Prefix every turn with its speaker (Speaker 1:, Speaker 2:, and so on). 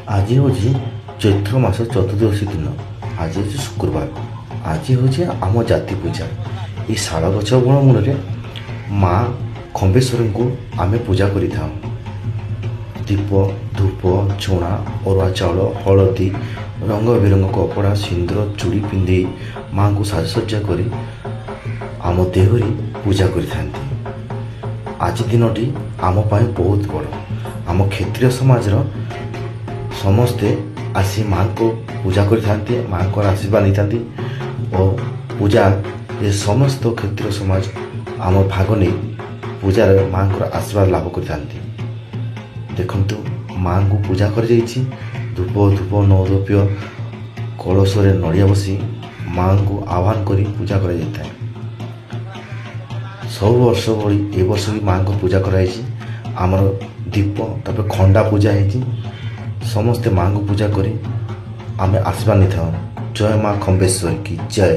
Speaker 1: ଆଜି ହେଉଛି ଚୈତ୍ର ମାସ ଚତୁର୍ଦ୍ଦଶୀ ଦିନ। ଆଜି ହେଉଛି ଶୁକ୍ରବାର। ଆଜି ହେଉଛି ଆମ ଜାତି ପୂଜା। ଏହି ଶାଳ ଗଛ ବଣ ମୂଳରେ ମା ଖମ୍ବେଶ୍ୱରୀଙ୍କୁ ଆମେ ପୂଜା କରିଥାଉ। ଦୀପ, ଧୂପ, ଝୁଣା, ଅରୁଆ ଚାଉଳ, ହଳଦୀ, ରଙ୍ଗ ବିରଙ୍ଗ କପଡ଼ା, ସିନ୍ଦୁର, ଚୁଡ଼ି ପିନ୍ଧି ମାଙ୍କୁ ସାଜସଜ୍ଜା କରି ଆମ ଦେହରେ ପୂଜା କରିଥାନ୍ତି। ଆଜି ଦିନଟି ଆମ ପାଇଁ ବହୁତ ବଡ଼। ଆମ କ୍ଷତ୍ରିୟ ସମାଜର ସମସ୍ତେ ଆସି ମାଙ୍କୁ ପୂଜା କରିଥାନ୍ତି, ମାଙ୍କର ଆଶୀର୍ବାଦ ନେଇଥାନ୍ତି ଓ ପୂଜାରେ ସମସ୍ତ କ୍ଷତ୍ରିୟ ସମାଜ ଆମ ଭାଗ ନେଇ ପୂଜାରେ ମାଙ୍କର ଆଶୀର୍ବାଦ ଲାଭ କରିଥାନ୍ତି। ଦେଖନ୍ତୁ, ମାଙ୍କୁ ପୂଜା କରାଯାଇଛି। ଧୂପ ନୈବେଦ୍ୟ କଳସରେ ନଡ଼ିଆ ବସି ମାଙ୍କୁ ଆହ୍ୱାନ କରି ପୂଜା କରାଯାଇଥାଏ। ସବୁ ବର୍ଷ ଭଳି ଏ ବର୍ଷ ବି ମାଙ୍କ ପୂଜା କରାଯାଇଛି। ଆମର ଦୀପ, ତାପରେ ଖଣ୍ଡା ପୂଜା ହେଇଛି। ସମସ୍ତେ ମାଙ୍କୁ ପୂଜା କରି ଆମେ ଆଶୀର୍ବାଦ ନେଇଥାଉ। ଜୟ ମା ଖମ୍ବେଶ୍ୱରୀ କି ଜୟ।